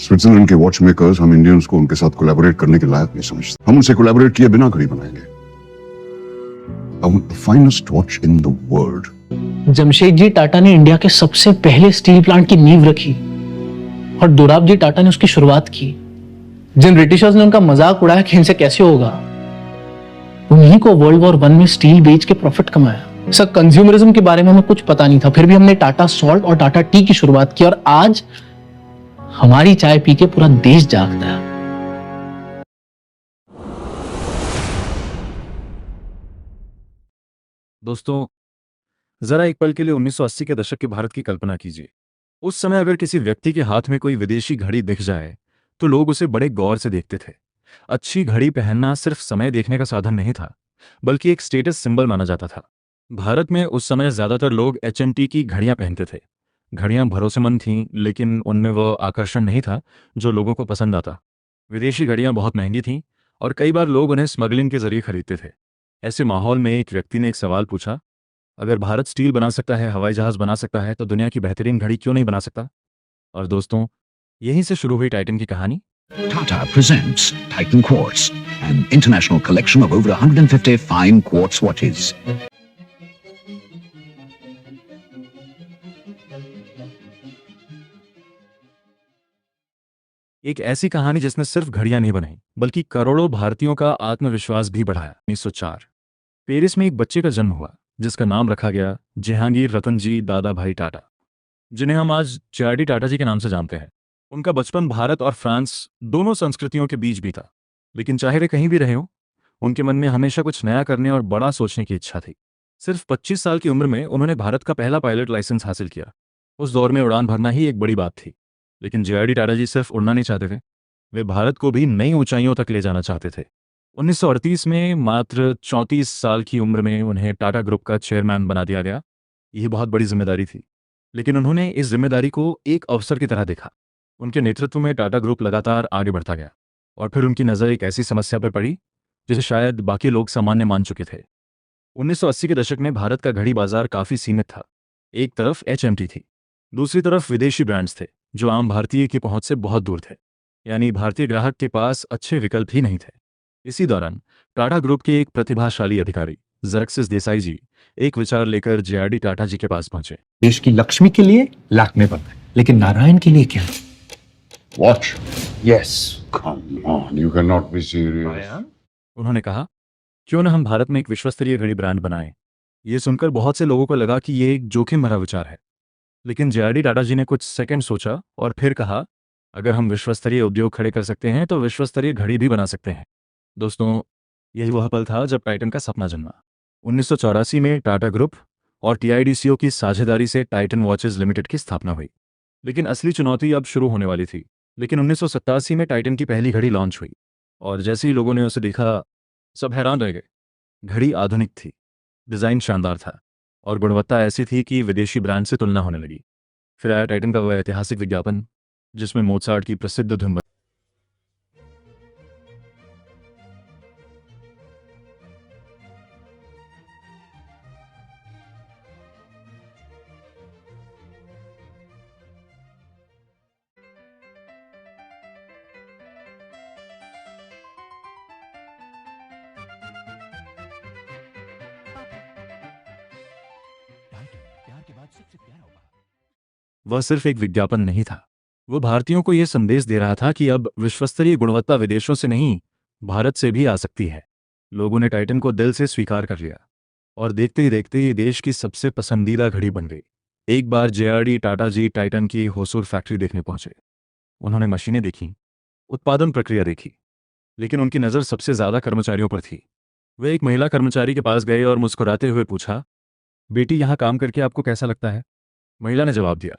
Switzerland के watch makers हम Indians को उनके साथ कोलैबोरेट करने के लायक नहीं समझते। हम उनसे कोलैबोरेट किए बिना घड़ी बनाएंगे। I want the finest watch in the world. Jamshedji Tata ने इंडिया के सबसे पहले स्टील प्लांट की नींव रखी और दोराबजी टाटा ने उसकी शुरुआत की। जिन ब्रिटिशर्स ने उनका मजाक उड़ाया कि इनसे कैसे होगा, उन्हीं को वर्ल्ड वॉर 1 में स्टील बेच के प्रॉफिट कमाया। सर, कंज्यूमरिज्म के बारे में हमें कुछ पता नहीं था, फिर भी हमने टाटा सॉल्ट और टाटा टी की शुरुआत की और आज हमारी चाय पी के पूरा देश जागता है। दोस्तों, जरा एक पल के लिए 1980 के दशक के भारत की कल्पना कीजिए। उस समय अगर किसी व्यक्ति के हाथ में कोई विदेशी घड़ी दिख जाए तो लोग उसे बड़े गौर से देखते थे। अच्छी घड़ी पहनना सिर्फ समय देखने का साधन नहीं था, बल्कि एक स्टेटस सिंबल माना जाता था। भारत में उस समय ज्यादातर लोग H&T की घड़ियां पहनते थे। घड़ियां भरोसेमंद थीं, लेकिन उनमें वो आकर्षण नहीं था जो लोगों को पसंद आता। विदेशी घड़ियां बहुत महंगी थीं और कई बार लोग उन्हें स्मगलिंग के जरिए खरीदते थे। ऐसे माहौल में एक व्यक्ति ने एक सवाल पूछा, अगर भारत स्टील बना सकता है, हवाई जहाज बना सकता है, तो दुनिया की बेहतरीन घड़ी क्यों नहीं बना सकता? और दोस्तों, यहीं से शुरू हुई टाइटन की कहानी। Tata presents Titan Quartz, an international collection of over 150 fine quartz watches. एक ऐसी कहानी जिसने सिर्फ घड़ियां नहीं बनाई, बल्कि करोड़ों भारतीयों का आत्मविश्वास भी बढ़ाया। 1904 पेरिस में एक बच्चे का जन्म हुआ जिसका नाम रखा गया जहांगीर रतन जी दादा भाई टाटा, जिन्हें हम आज JRD टाटा जी के नाम से जानते हैं। उनका बचपन भारत और फ्रांस दोनों संस्कृतियों के बीच भी था, लेकिन चाहे वे कहीं भी रहे हों, उनके मन में हमेशा कुछ नया करने और बड़ा सोचने की इच्छा थी। सिर्फ 25 साल की उम्र में उन्होंने भारत का पहला पायलट लाइसेंस हासिल किया। उस दौर में उड़ान भरना ही एक बड़ी बात थी, लेकिन JRD टाटा जी सिर्फ उड़ना नहीं चाहते थे, वे भारत को भी नई ऊंचाइयों तक ले जाना चाहते थे। 1938 में मात्र 34 साल की उम्र में उन्हें टाटा ग्रुप का चेयरमैन बना दिया गया। यह बहुत बड़ी जिम्मेदारी थी, लेकिन उन्होंने इस जिम्मेदारी को एक अवसर की तरह देखा। उनके नेतृत्व में टाटा ग्रुप लगातार आगे बढ़ता गया और फिर उनकी नज़र एक ऐसी समस्या पर पड़ी जिसे शायद बाकी लोग सामान्य मान चुके थे। 1980 के दशक में भारत का घड़ी बाजार काफ़ी सीमित था। एक तरफ HMT थी, दूसरी तरफ विदेशी ब्रांड्स थे जो आम भारतीय की पहुंच से बहुत दूर थे, यानी भारतीय ग्राहक के पास अच्छे विकल्प ही नहीं थे। इसी दौरान टाटा ग्रुप के एक प्रतिभाशाली अधिकारी ज़रक्सिस देसाई जी एक विचार लेकर JRD टाटा जी के पास पहुंचे। देश की लक्ष्मी के लिए लैक्मे बनना है, लेकिन नारायण के लिए क्या? Watch? Yes. Come on, you cannot be serious. उन्होंने कहा, क्यों न हम भारत में एक विश्वस्तरीय घड़ी ब्रांड बनाएं। ये सुनकर बहुत से लोगों को लगा कि ये एक जोखिम भरा विचार है, लेकिन JRD टाटा जी ने कुछ सेकंड सोचा और फिर कहा, अगर हम विश्वस्तरीय उद्योग खड़े कर सकते हैं तो विश्वस्तरीय घड़ी भी बना सकते हैं। दोस्तों, यही वह पल था जब टाइटन का सपना जन्मा। 1984 में टाटा ग्रुप और TIDCO की साझेदारी से टाइटन वॉचेस लिमिटेड की स्थापना हुई, लेकिन असली चुनौती अब शुरू होने वाली थी। लेकिन 1987 में टाइटन की पहली घड़ी लॉन्च हुई और जैसे ही लोगों ने उसे देखा, सब हैरान रह गए। घड़ी आधुनिक थी, डिज़ाइन शानदार था और गुणवत्ता ऐसी थी कि विदेशी ब्रांड से तुलना होने लगी। फिर आया टाइटन का वह ऐतिहासिक विज्ञापन जिसमें मोजार्ट की प्रसिद्ध धुन वह सिर्फ एक विज्ञापन नहीं था, वो भारतीयों को यह संदेश दे रहा था कि अब विश्वस्तरीय गुणवत्ता विदेशों से नहीं, भारत से भी आ सकती है। लोगों ने टाइटन को दिल से स्वीकार कर लिया और देखते ही देखते ये देश की सबसे पसंदीदा घड़ी बन गई। एक बार JRD टाटा जी टाइटन की होसूर फैक्ट्री देखने पहुंचे। उन्होंने मशीनें देखी, उत्पादन प्रक्रिया देखी, लेकिन उनकी नज़र सबसे ज़्यादा कर्मचारियों पर थी। वे एक महिला कर्मचारी के पास गए और मुस्कुराते हुए पूछा, बेटी, यहाँ काम करके आपको कैसा लगता है? महिला ने जवाब दिया,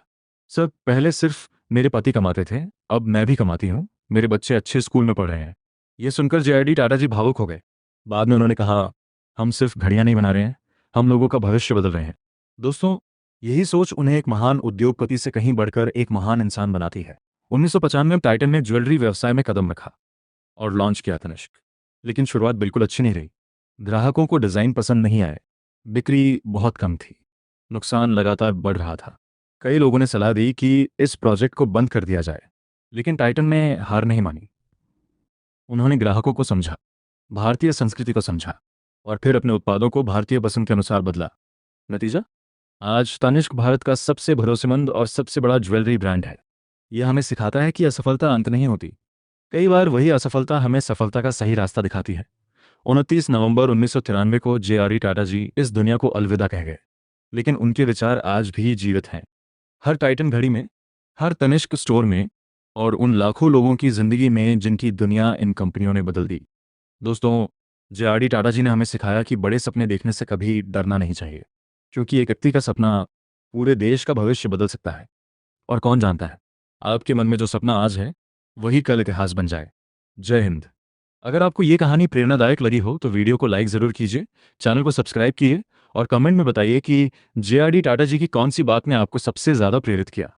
सर, पहले सिर्फ मेरे पति कमाते थे, अब मैं भी कमाती हूँ, मेरे बच्चे अच्छे स्कूल में पढ़ रहे हैं। यह सुनकर JRD टाटा जी भावुक हो गए। बाद में उन्होंने कहा, हम सिर्फ घड़ियां नहीं बना रहे हैं, हम लोगों का भविष्य बदल रहे हैं। दोस्तों, यही सोच उन्हें एक महान उद्योगपति से कहीं बढ़कर एक महान इंसान बनाती है। 1995 में टाइटन ने ज्वेलरी व्यवसाय में कदम रखा और लॉन्च किया तनिष्क, लेकिन शुरुआत बिल्कुल अच्छी नहीं रही। ग्राहकों को डिज़ाइन पसंद नहीं आए, बिक्री बहुत कम थी, नुकसान लगातार बढ़ रहा था। कई लोगों ने सलाह दी कि इस प्रोजेक्ट को बंद कर दिया जाए, लेकिन टाइटन ने हार नहीं मानी। उन्होंने ग्राहकों को समझा, भारतीय संस्कृति को समझा और फिर अपने उत्पादों को भारतीय पसंद के अनुसार बदला। नतीजा, आज तनिष्क भारत का सबसे भरोसेमंद और सबसे बड़ा ज्वेलरी ब्रांड है। यह हमें सिखाता है कि असफलता अंत नहीं होती, कई बार वही असफलता हमें सफलता का सही रास्ता दिखाती है। 29 नवंबर 1993 को जे.आर.डी. टाटा जी इस दुनिया को अलविदा कह गए, लेकिन उनके विचार आज भी जीवित हैं। हर टाइटन घड़ी में, हर तनिष्क स्टोर में और उन लाखों लोगों की जिंदगी में जिनकी दुनिया इन कंपनियों ने बदल दी। दोस्तों, जे.आर.डी. टाटा जी ने हमें सिखाया कि बड़े सपने देखने से कभी डरना नहीं चाहिए, क्योंकि एक व्यक्ति का सपना पूरे देश का भविष्य बदल सकता है। और कौन जानता है, आपके मन में जो सपना आज है वही कल इतिहास बन जाए। जय हिंद। अगर आपको ये कहानी प्रेरणादायक लगी हो तो वीडियो को लाइक ज़रूर कीजिए, चैनल को सब्सक्राइब कीजिए और कमेंट में बताइए कि जे.आर.डी. टाटा जी की कौन सी बात ने आपको सबसे ज़्यादा प्रेरित किया।